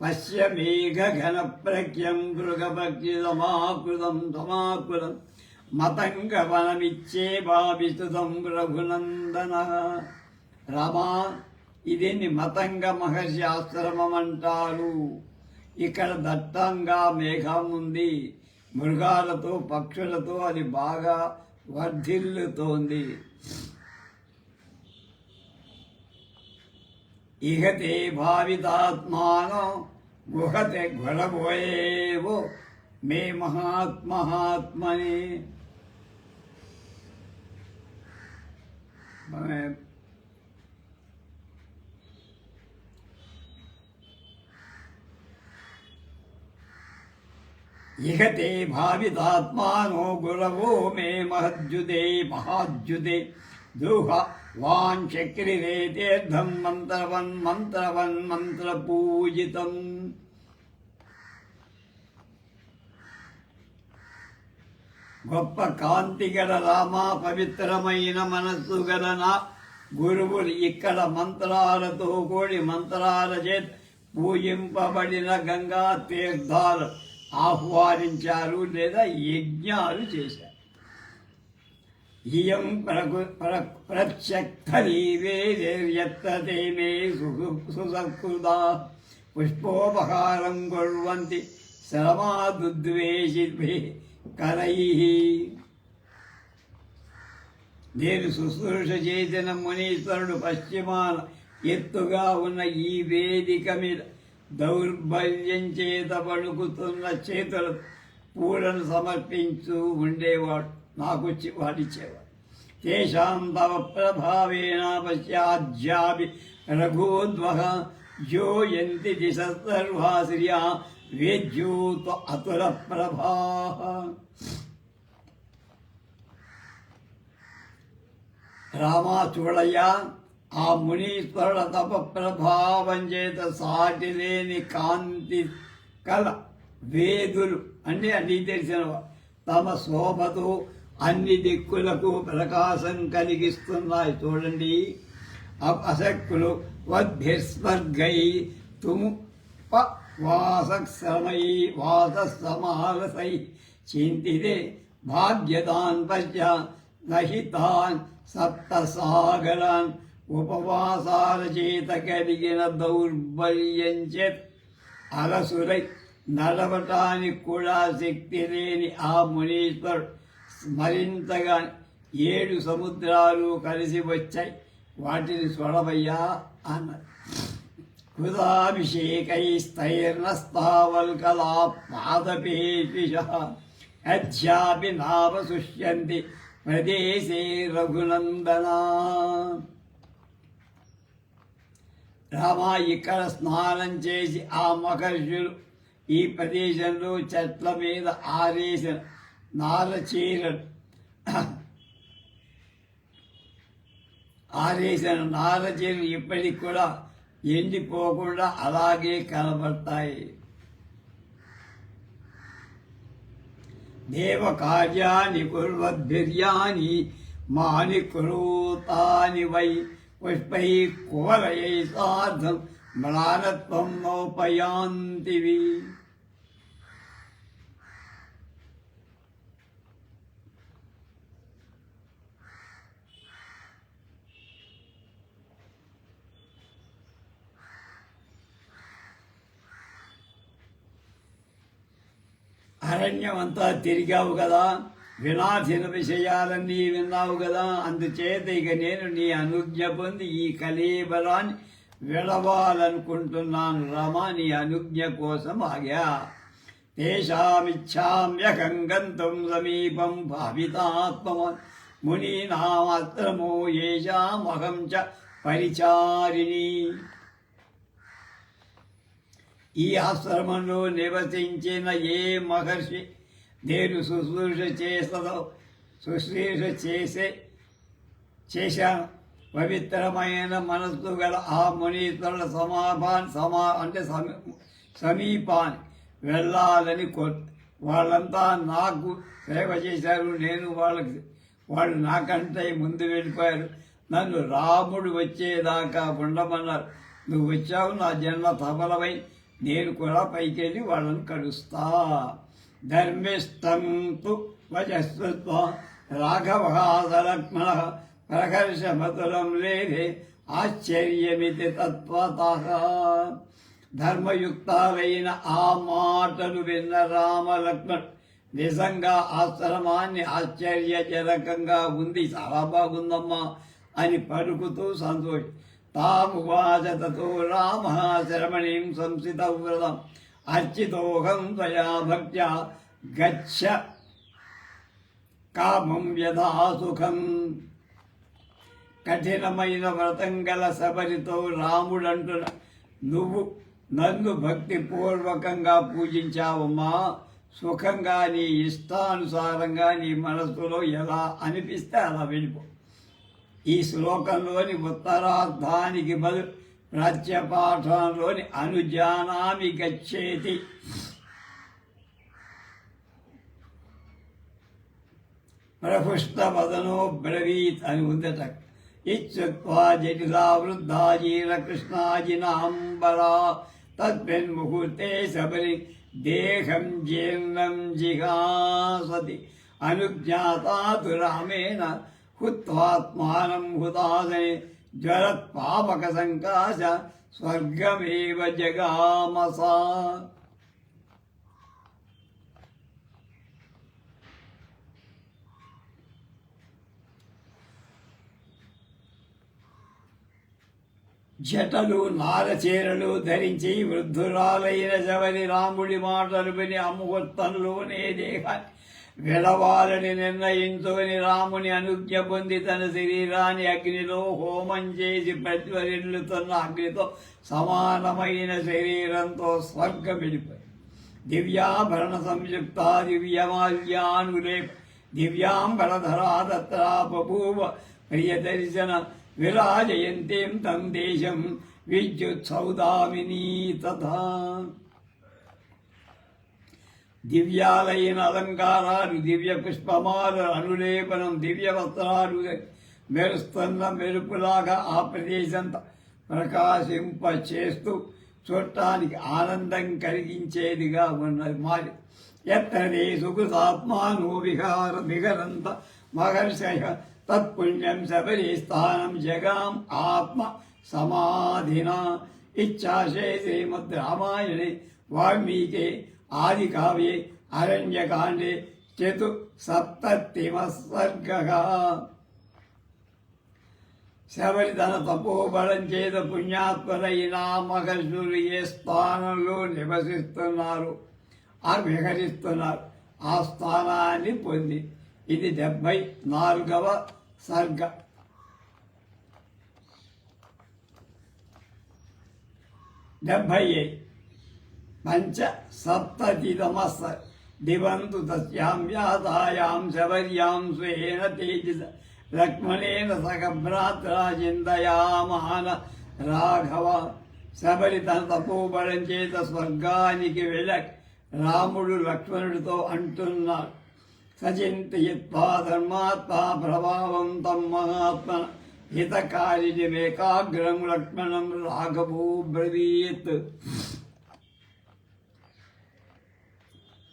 పశ్య మేఘ ఘన ప్రఖ్యం మృగపక్షి సమాకృతం మతంగ వనమిచ్చే భావిస్తుతం రఘునందన. రామా, ఇదేన్ని మతంగ మహర్షి ఆశ్రమం అంటారు. ఇక్కడ దట్టంగా మేఘం ఉంది, మృగాలతో పక్షులతో అది బాగా వర్ధిల్లుతోంది. ఇహతే భావితాత్మానో గుహతే గురబోయేవో మే మహాత్మహాత్మనే. ఇహతే భావితాత్మానో గురవో మే మహద్యుతే మహాద్యుతే దూహ వాన్ చక్రిరే తీర్థం మంత్రపూజితం. గొప్ప కాంతి గల రామ, పవిత్రమైన మనస్సు గల నా గురువులు ఇక్కడ మంత్రాలతో కూడి మంత్రాల చేత పూజింపబడిన గంగా తీర్థాలు ఆహ్వానించారు లేదా యజ్ఞాలు చేశారు. ఇయం ప్రత్యక్తలీవేర్యత్తతే మే సుసకృదా పుష్పోపహారం కుర్వంతి శ్రమాదుద్వేషిభి కరైః. నేను శుశ్రూష చేసిన మునీశ్వరుడు పశ్చిమాన ఎత్తుగా ఉన్న ఈ వేదిక మీద దౌర్బల్యం చేత పలుకుతున్న చేతులు పూలను సమర్పించు ఉండేవాడు. నాకు వాడిచ్చేవాడు. తేషాం తవ ప్రభావేణ పశ్చాద్యాపి రఘోద్వహ జోయంతి దిశ సర్వాశ్రియా వేద్యూత అతుల ప్రభా. రామా చూడయ్యా, ఆ మునీశ్వరుల తప ప్రభావం చేత సాటి లేని కాంతి కల వేదులు అంటే అన్నీ తెలిసిన తమ శోభతో అన్ని దిక్కులకు ప్రకాశం కలిగిస్తున్నాయి. చూడండి, అసక్కులు వద్భిస్వర్గై తుము వాసశ్రమై వాససమాలసై చింతితే భాగ్యదాన్ పశ్య నహితాన్ సప్తసాగరాన్. ఉపవాసాల చేత కలిగిన దౌర్బల్యం చేత అలసురై నడవటానికి కూడా శక్తి లేని ఆ మునీశ్వరుడు మరింతగా 7 సముద్రాలు కలిసి వచ్చాయి, వాటిని చూడవయ్యా అన్నారు. హృదాభిషేకైస్తైర్నస్తావల్కలా పాదపేషిషః అధ్యాపి నావశుష్యంతి ప్రదేశే రఘునందనా. రామా, ఇక్కడ స్నానం చేసి ఆ మహర్షులు ఈ ప్రదేశంలో చెట్ల మీద ఆరేసిన నారచీరలు ఇప్పటికి కూడా ఎండిపోకుండా అలాగే కనబడతాయి. దేవకార్యాన్ని కుర్వద్భిర్యాని మాని కురూతాని వై పుష్పై కువలయై సార్ధం మ్లానత్వం నోపయాంతివి. అరణ్యం అంతా తిరిగావు కదా, వినాశన విషయాలన్నీ విన్నావు కదా, అందుచేత ఇక నేను నీ అనుజ్ఞ పొంది ఈ కలీబలాన్ని విడవాలనుకుంటున్నాను. రమా, నీ అనుజ్ఞ కోసం ఆగా. తేషామిచ్ఛామ్యహం గంతుం సమీపం భావితాత్మవాన్ మునీనామాశ్రమో యేషామహం చ పరిచారిణి. ఈ ఆశ్రమంలో నివసించిన ఏ మహర్షి నేను శుశ్రూష చేశాను. పవిత్రమైన మనస్సు గల ఆ మునీశ్వరుల సమీపాన్ని వెళ్ళాలని వాళ్ళంతా నాకు సేవ చేశారు. నేను వాళ్ళు నాకంటే ముందు వెళ్ళిపోయారు. నన్ను రాముడు వచ్చేదాకా ఉండమన్నారు. నువ్వు వచ్చావు, నా జన్మ సఫలమై నేను కూడా పైకెళ్ళి వాళ్ళని కలుస్తా. ధర్మిష్టం తు వజస్వ రాఘవహాసలక్ష్మణ ప్రకర్షమతులం లేదే ఆశ్చర్యమితి తత్వతః. ధర్మయుక్తాలైన ఆ మాటలు విన్న రామలక్ష్మణ్ నిజంగా ఆశ్రమాన్ని ఆశ్చర్యజనకంగా ఉంది, చాలా బాగుందమ్మా అని పలుకుతూ సంతోషి తామువాచ తతో రామः శరమణిం సంస్థితవ్రతం అర్చితోహం త్వయా భక్త్యా గచ్చ కామం యథా సుఖం. కఠినమైన వ్రతం గల శబరితో రాముడంటున్న, నువ్వు నన్ను భక్తిపూర్వకంగా పూజించావమ్మా, సుఖంగా నీ ఇష్టానుసారంగా నీ మనస్సులో ఎలా అనిపిస్తే అలా వెళ్ళిపో. ఈ శ్లోకంలోని ఉత్తరార్థానికి బదులు ప్రత్యపాఠంలోని అనుజానామి గచ్చేతి ప్రహృష్టవదనో బ్రవీత్ అని ఉందట. ఇత్యుక్త్వా జటిలా వృద్ధా జీలకృష్ణాజినాంబరా తస్మిన్ముహూర్తే శబరి దేహం జీర్ణం జిహాసతి అనుజ్ఞాతాతు రామేణ హుత్వాత్మానం హుతాసనే జ్వరత్పాపక సంకాశ స్వర్గమేవ జగామసా. జటలు నారచీరలు ధరించి వృద్ధురాలైన శబరి రాముడి మాటలు విని అముహూర్తంలోనే దేహాన్ని విడవాలని నిర్ణయించుకుని రాముని అనుజ్ఞ పొంది తన శరీరాన్ని అగ్నిలో హోమం చేసి ప్రజ్వరిల్లుతున్న అగ్నితో సమానమైన శరీరంతో స్వర్గం వెళ్ళిపోయి దివ్యాభరణ సంయుక్త దివ్యమాల్యానులేప దివ్యాంబరధరా దత్రా బభూవ ప్రియదర్శన విరాజయంతీం తం దేశం విద్యుత్ సౌదామినీ తథా. దివ్యాలైన అలంకారాలు, దివ్య పుష్పమాల అనులేపనం, దివ్య వస్త్రాలు మెరుస్తున్న మెరుపులాగా ఆ ప్రదేశంతో ప్రకాశింప చేస్తూ చూడటానికి ఆనందం కలిగించేదిగా ఉన్నది. మారి ఎత్తడే సుకృతాత్మానో విహరంత మహర్షయ తత్పుణ్యం శబరి స్థానం జగాం ఆత్మ సమాధిన. ఇచ్చాశే శ్రీమద్ రామాయణే వాల్మీకే ఆది కావ్యే అరణ్యకాండే చతుసప్తతిమ సర్గగా. శబరి తన తపోబలం చేత పుణ్యాత్మరైన మహర్షులు ఏ స్థానంలో నివసిస్తున్నారు, విహరిస్తున్నారు, ఆ స్థానాన్ని పొంది. ఇది 74వ సర్గ. 75 పంచసప్తతితమ దివంతు తస్యాం వ్యాసాయాం శబర్యాం స్వేన తేజస లక్ష్మణేన సఖ భ్రాత్రా చిందయామాన రాఘవ. శబరి తన తపోబలం చేత స్వర్గానికి వెళ్ళ రాముడు లక్ష్మణుడితో అంటున్నాడు, సచింతయిత్వా ధర్మాత్మా ప్రభావం తం మహాత్మ హితకారిణి ఏకాగ్రం లక్ష్మణం రాఘవో బ్రవీత్.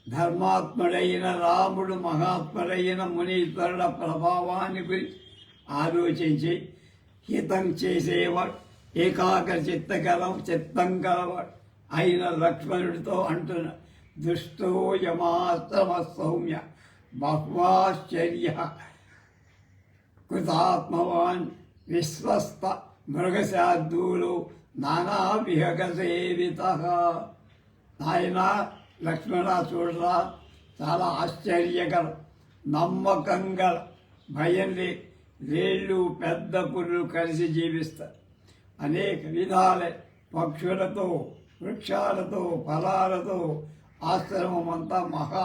ధర్మాత్ముడైన రాముడు మహాత్ముడైన మునీశ్వరుల ప్రభావాన్ని గురించి ఆలోచించి హితం చేసేవాడు, ఏకాగ్ర చిత్తం గలవాడు అయిన లక్ష్మణుడితో అంటున్న, దుష్టో యమాశ్రమ సౌమ్య బహ్వాశ్చర్య కృతాత్మవాన్ విశ్వస్త మృగశార్దూలో నానావిహగసేవిత. నాయన లక్ష్మణ చూడరా, చాలా ఆశ్చర్యకరం, నమ్మకంగా భయం లేళ్ళు పెద్ద పుర్రు కలిసి జీవిస్తారు. అనేక విధాల పక్షులతో వృక్షాలతో ఫలాలతో ఆశ్రమం అంతా మహా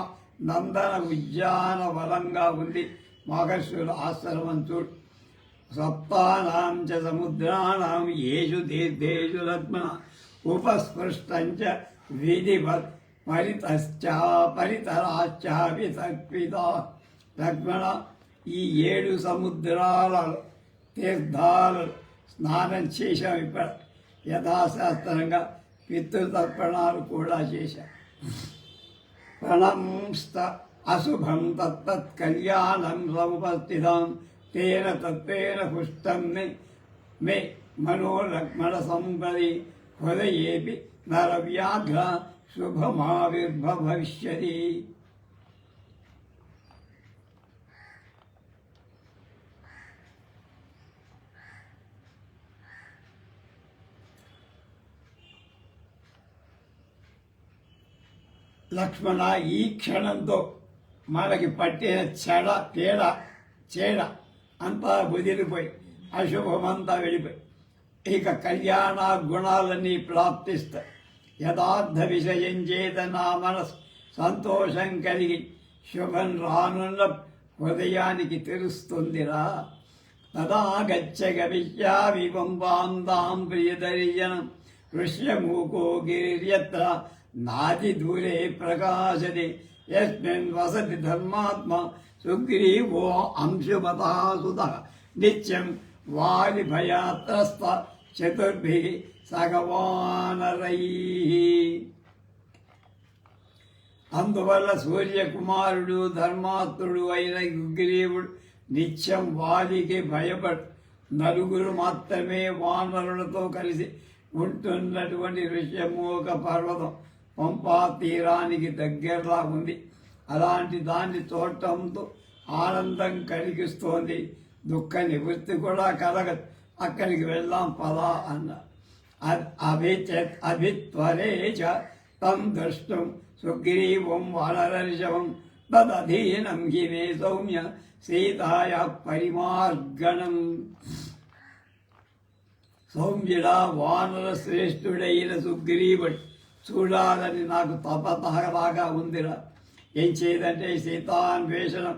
నందన ఉద్యానవనంగా ఉంది. మహర్షుల ఆశ్రమం చూడు. సప్తానాం చ సముద్రాణం యేషు తీర్థేషు లక్ష్మణ ఉపస్పృష్టంచ విధివత్ పరితరాశ్చావితర్పిత. లక్ష్మణ, ఈ 7 సముద్రాల తీర్థాలు స్నానం చేశాం. ఇప్పుడు యథాశాస్త్రంగా పితృతర్పణాలు కూడా చేశాం. ప్రణంస్త అశుభం తత్తత్ కళ్యాణం సముపస్థితం తేన తత్వేన పుష్టం మే మనో లక్ష్మణ సంపది హృదయేపి నరవ్యాఘ్ర శుభమావిర్భవిష్యతి. లక్ష్మణ, ఈ క్షణంతో మనకి పట్టిన చేడ అంతా వదిలిపోయి అశుభమంతా వెళ్ళిపోయి ఇక కళ్యాణ గుణాలన్నీ ప్రాప్తిస్తాయి. యథార్థ విషయం చేత నా మనసు సంతోషం కలిగి శుభం రానున్న హృదయానికి తెలుస్తుందిరా. తదా గచ్చగ విశ్యావివంబాందాం ప్రియదర్శనం ఋష్యమూకో గిరిర్యత్ర నాది దూరే ప్రకాశది యస్మిన్ వసతి ధర్మాత్మ సుగ్రీవో అంశుమతా సుత నిత్యం వాలి భయాత్రస్త చతుర్భి సగవానరై. అందువల్ల సూర్యకుమారుడు ధర్మాత్ముడు అయిన సుగ్రీవుడు నిత్యం వాలికి భయపడు. నలుగురు మాత్రమే వానరులతో కలిసి ఉంటున్నటువంటి ఋష్యమూక పర్వతం పంపా తీరానికి దగ్గరలా ఉంది. అలాంటి దాన్ని చూడటంతో ఆనందం కలిగిస్తోంది, దుఃఖ నివృత్తి కూడా కలగదు. అక్కడికి వెళ్దాం పదా అన్న. అభిత్వరే చ తం ద్రష్టం సుగ్రీవం వానరర్షవం తదధీనం హి మే సౌమ్య సీతాయ పరిమార్గణం. సౌమ్యుడా, వానర శ్రేష్ఠుడైన సుగ్రీవుడు చూడాలని నాకు తపతహలాగా ఉందిరా. ఏం చేయదంటే సీతాన్వేషణం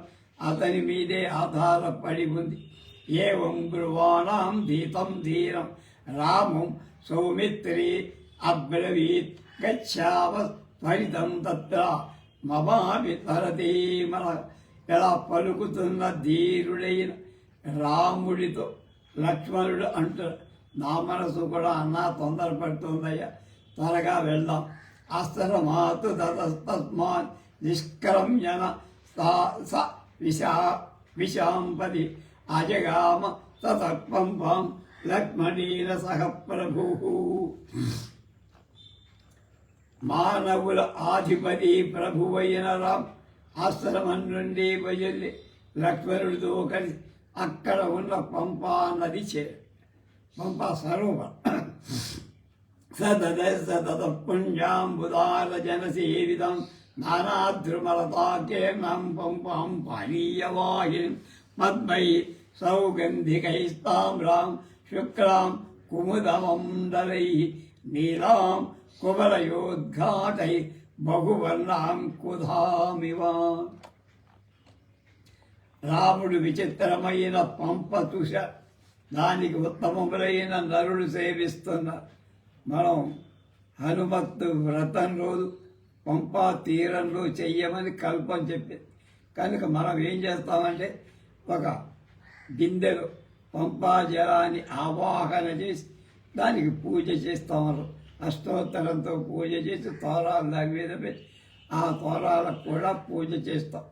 అతని మీదే ఆధారపడి ఉంది. ఏవం బ్రువాణం ధీతం ధీరం రామం సౌమిత్రి అబ్రవీత్ గచ్చావ త్వరితం తత్ర మమాపి తరతి. మన ఎలా పలుకుతున్న ధీరుడైన రాముడితో లక్ష్మణుడు అంటారు. నా మనసు కూడా అన్నా తొందరపడుతుందయ్యా, త్వరగా వెళ్దాం. అస్త్రమాతు తస్మాత్ నిష్క్రమ్యన విశాంపది అజగామ తత్పంపం లక్ష్మణీన సహ ప్రభు. మానవుల ఆధిపతి ప్రభువైన రామ్ ఆశ్రమం నుండి బయలుదేరి లక్ష్మణుడితో కలిసి అక్కడ ఉన్న పంపా నది పంపా సరోవరం సతత పుణ్యాంబుదాల జనసేవితం నానాద్రుమలతాకేర్ణం పంపాం పానీయవాహిని మద్మై సౌగంధికైస్తామ్రాం శుక్లాం కుముదమండలై నీలాం కువలయోద్ఘాటై బహువర్ణాం కుధామివ. రాముడు విచిత్రమైన పంప చూశ, దానికి ఉత్తమములైన నరుడు సేవిస్తున్నారు. మనం హనుమత్తు వ్రతం రోజు పంపా తీరంలో చెయ్యమని కల్పం చెప్పింది. కనుక మనం ఏం చేస్తామంటే ఒక గిన్నెలో పంపా జలాన్ని ఆవాహన చేసి దానికి పూజ చేస్తామన్నారు. అష్టోత్తరంతో పూజ చేసి తోరాలు దాని మీద పెట్టి ఆ తోరాలకు కూడా పూజ చేస్తాం.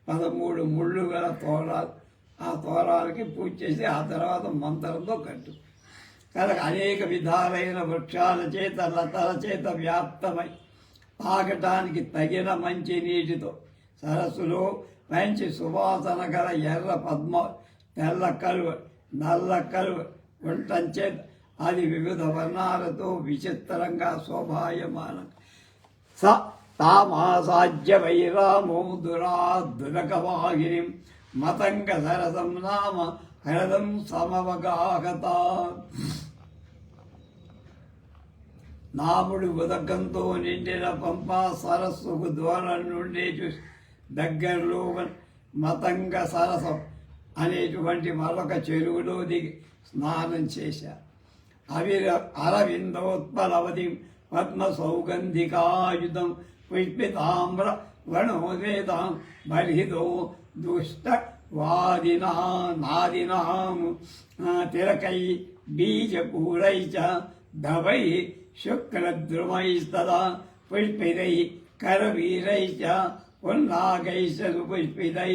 13 ముళ్ళు గల తోరాలు, ఆ తోరాలకి పూజ చేసి ఆ తర్వాత మంత్రంతో కట్టు. కనుక అనేక విధాలైన వృక్షాల చేత లతల చేత వ్యాప్తమై తాగటానికి తగిన మంచి నీటితో సరస్సులో మంచి సువాసన గల ఎర్ర పద్మ, తెల్ల కలువ, నల్ల కలువ ఉండటం చేత అది వివిధ వర్ణాలతో విచిత్రంగా శోభాయమానం. స తామాసాజ్య వైరామో దురాదురకవాహిని మతంగ సరసం నామ హరదం సమవగాహత. నాముడు ఉదకంతో నిండిన పంపా సరస్సుకు దూరం నుండి చూసి దగ్గరలో మతంగ సరసం అనేటువంటి మరొక చెరువులో దిగి స్నానం చేశారు. అరవిందోత్పలవతి పద్మ సౌగంధికాయుధం పుష్పితామ్ర వనోదేతాం బలిదో దుష్ట నాదినాం తిలకై బీజపూరై చ ధవై శుక్రద్రుమైస్తదా పుష్పితై కరవీరై చ పున్నాగై సుపుష్పితై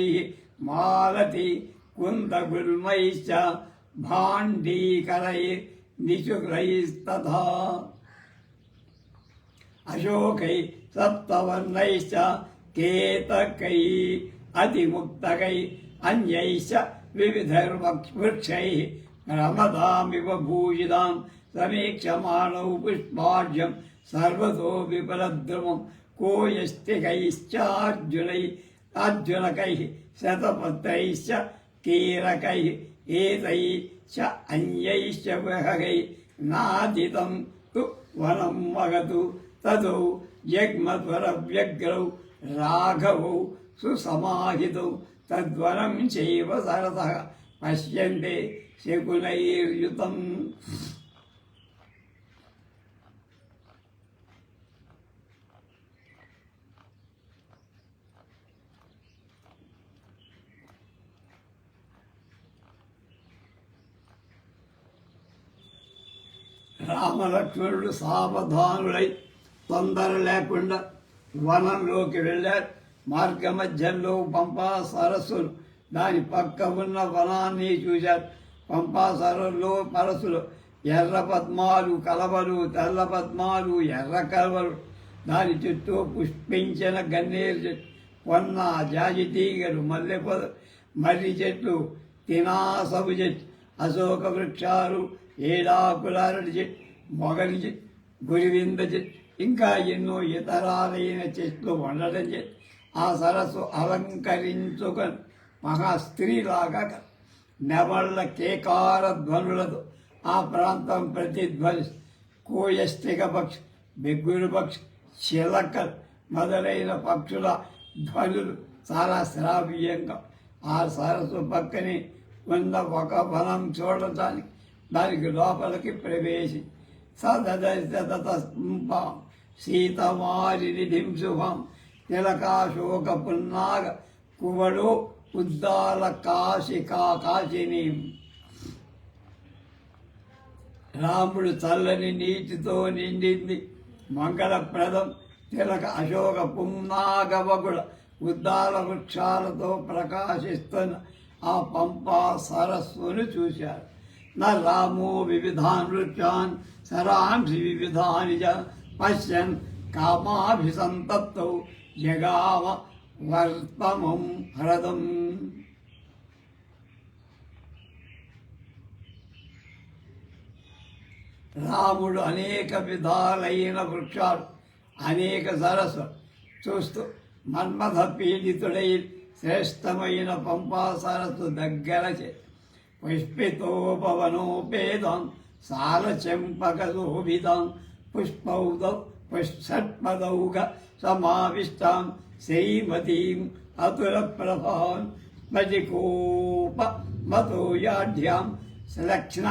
మాలతి కుందగుల్మై చ భాండీకరై నిశుక్రైస్తథా అశోకై సప్తవర్ణైశ్చ కేతకై అతిముక్తకై అన్యైశ్చ వివిధైర్వృక్షై రమదామివ భూషితాం సమీక్షమాణౌ పుష్పాఢ్యం సర్వతో విపలద్రుమం अर्जुनकैः शतपत्रैश्च कीरकैः एतैश्च अन्यैश्च बहगैः नादितं तु वनं वगतु ततो जग्मध्वरव्यग्रौ राघवौ सुसमाहितौ तद्वनं चैव सरसः पश्यन्ते शकुनैर्युतम्। రామలక్ష్మణుడు సావధానులై తొందర లేకుండా వనంలోకి వెళ్ళారు. మార్గమధ్యంలో పంపా సరస్సులు, దాని పక్క ఉన్న వనాన్ని చూశారు. పంపా సరస్సులో ఎర్ర పద్మాలు కలవలు, తెల్ల పద్మాలు, ఎర్ర కలవలు, దాని చుట్టూ పుష్పించిన గన్నేరు చెట్టు, పొన్న, జాజి తీగలు, మల్లెపొద, మర్రి చెట్లు, తినాసపు చెట్టు, అశోక వృక్షాలు, ఏడాకుల అరటి చెట్టు, మొగలి చెట్టు, గురివింద చెట్టు, ఇంకా ఎన్నో ఇతరాలైన చెట్లు ఉండడం చెట్టు ఆ సరస్సు అలంకరించుకొని మహాస్త్రీలాగా నెవళ్ళ కేకార ధ్వనులతో ఆ ప్రాంతం ప్రతిధ్వని. కోయస్తిక పక్షి, బెగ్గురు పక్షి, చిలకలు మొదలైన పక్షుల ధ్వనులు చాలా శ్రావ్యంగా ఆ సరస్సు పక్కనే ఉన్న ఒక వనం చూడటానికి దానికి లోపలికి ప్రవేశి సదదశతస్పాం సీతమారినిధిం శుభం తిలకాశోక పున్నాగ కువడో ఉద్దాల కాశిని. రాముడు చల్లని నీటితో నిండింది మంగళప్రదం తిలక అశోక పున్నాగవగుడ ఉద్దాల వృక్షాలతో ప్రకాశిస్తున్న ఆ పంపా సరస్సును చూశారు. న రామో వివిధాన్ వృక్షాన్ సరాంసి వివిధాని చ పశ్యన్ కామాభిసంతప్తౌ జగామ వర్తమం హ్రదం. రాముడు అనేక విధాలైన వృక్షాలు, అనేక సరస్సు చూస్తూ మన్మథ పీడితుడై శ్రేష్టమైన పంపా సరస్సు దగ్గర పుష్పితోపవనోపేదం సాలచెంపకశోభితాం పుష్పౌదౌ సమావిష్టాం శ్రీమతీం అతులప్రభాం స్ఫటికోప మతోయాఢ్యాం శ్లక్ష్ణ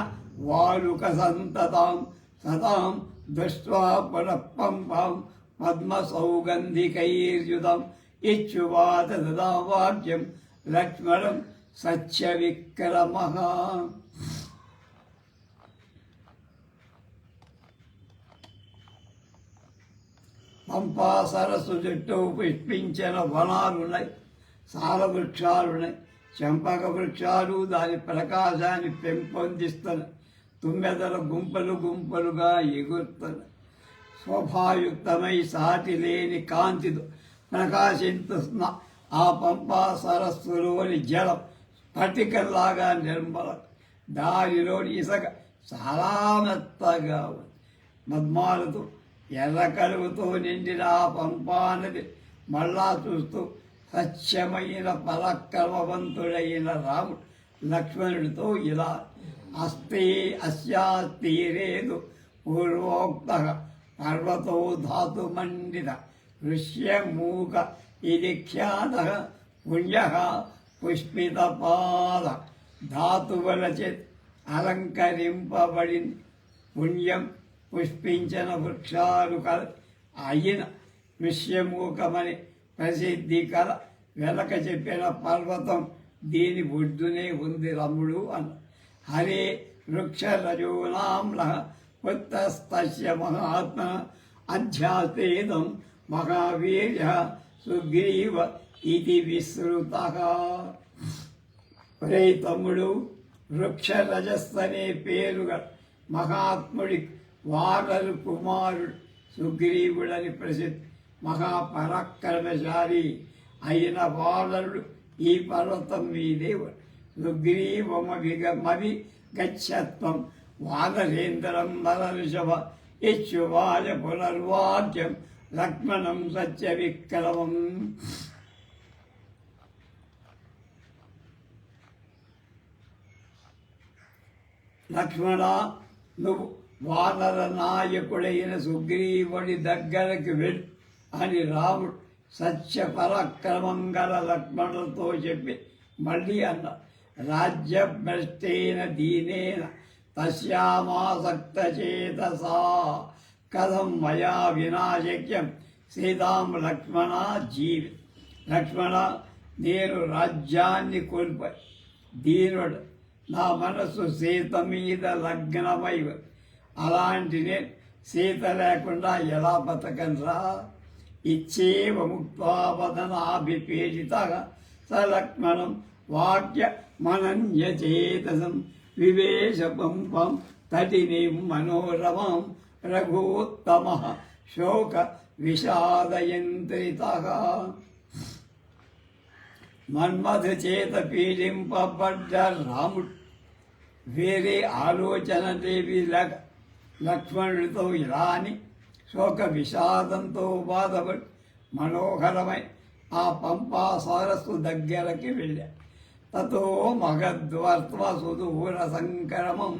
వాలుక సంతతాం సతాం దృష్ట్వా పునఃపంపాం పద్మసౌగంధికైర్యుతం ఇచ్చువాత తదా వాక్యం లక్ష్మణం సత్య విక్రమః. పంపా సరస్సు చుట్టూ పుష్పించిన వనాలున్నాయి, సాల వృక్షాలున్నాయి, చెంపక వృక్షాలు దాని ప్రకాశాన్ని పెంపొందిస్తున్నాయి. తుమ్మెదల గుంపలు గుంపలుగా ఎగురుతున్నాయి. శోభాయుక్తమై సాటి లేని కాంతితో ప్రకాశిస్తున్న ఆ పంపా సరస్సులోని జలం స్ఫటికల్లాగా నిర్మలం. దానిలోని ఇసుక చాలా మెత్తగా ఉంది. మద్మాలతో ఎర్ర కలుగుతో నిండిన ఆ పంపా నది మళ్ళా చూస్తూ సత్యమైన పరాక్రమవంతుడైన రాముడు లక్ష్మణుడితో ఇలా అస్తే అస్యాస్తీరేదు పూర్వోక్త పర్వతో ధాతుమండిత ఋష్యమూక ఇది ఖ్యాత పుణ్య పుష్పితపాద ధాతువులచే అలంకరింపబడింది. పుణ్యం పుష్పించిన వృక్షాలు కల అయిన విషయమూకమని ప్రసిద్ధి కల వెనక చెప్పిన పర్వతం దీని ఒడ్డునే ఉంది రముడు అన్న. హరే వృక్షరజోనాంల పుత్తస్తస్య మహాత్మ అధ్యాసేదం మహావీర్య సుగ్రీవ ఇది విశ్రుత. ఒరే తమ్ముడు, వృక్షరజస్సనే పేరుగా మహాత్ముడి వానరు కుమారుడు సుగ్రీవుడని ప్రసిద్ధి. మహాపరాక్రమశాలి అయిన వానరుడు ఈ పర్వతం మీదే సుగ్రీవమవి గచ్చత్వం వానరేంద్రం నరఋషభ ఇచ్చువాయ పునర్వాక్యం లక్ష్మణం సత్య విక్రమం. లక్ష్మణ, నువ్వు వానర నాయకుడైన సుగ్రీవుడి దగ్గరకు వెళ్ళు అని రాముడు సత్య పరాక్రమం గల లక్ష్మణులతో చెప్పి మళ్ళీ అన్నారు. రాజ్యభ్రష్టేన దీనేన తస్యామాసక్తచేతసా కథం మయా వినాశక్యం సీతాం లక్ష్మణ జీవి. లక్ష్మణ, నేను రాజ్యాన్ని కోల్పోయి దీనుడు, నా మనస్సు సీత మీద లగ్నమై అలాంటి నేను సీత లేకుండా ఎలా బతకనరా? ఇచ్చేవ ముక్తావదనాభిపేడితగా స లక్ష్మణం వాక్య మనన్యచేతసం వివేశపంపం తటినిం మనోరమం రఘుత్తమ శోక విషాదయంత్రితః. మన్మథ చేత పీడింపబడ్డ రాముడు వేరే ఆలోచన లేవి లక్ష్మణుడితో ఇలా అని శోక విషాదంతో బాధపడి మనోహరమై ఆ పంపా సరస్సు దగ్గరకి వెళ్ళాడు. తతో మగద్వర్త్వ సుదూర సంక్రమం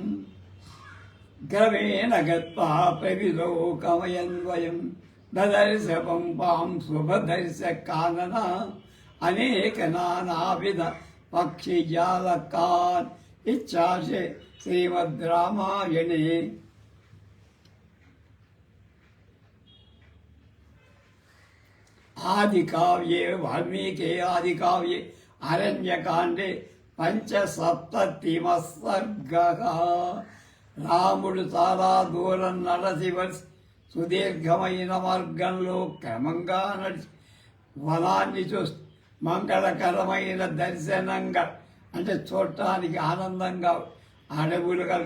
క్రమేణ గత్వా ప్రవిలోకమయన్వయం దదర్శ పంపాం శుభదర్శ కానన అనేక నానావిధ పక్షిజాలకాన్. ఇచ్చాశే శ్రీమద్ రామాయణే. ఆది కావ్యే వాల్మీకి ఆది కావ్యే అరణ్యకాండే పంచసప్తతిమ సర్గః. రాముడు చాలా దూరం నడచి వచ్చి సుదీర్ఘమైన మార్గంలో క్రమంగా నడిచి వనాన్ని చూసి మంగళకరమైన దర్శనంగా, అంటే చూడటానికి ఆనందంగా అడవులుగా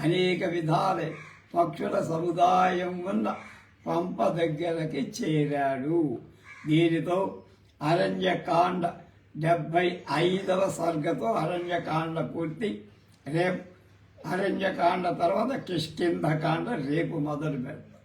అనేక విధాలే పక్షుల సముదాయం ఉన్న పంప దగ్గరకి చేరాడు. దీనితో అరణ్యకాండ 75వ సర్గతో అరణ్యకాండ పూర్తి. రేపు అరణ్యకాండ తర్వాత కిష్కింధకాండ రేపు మొదలు పెడతాం.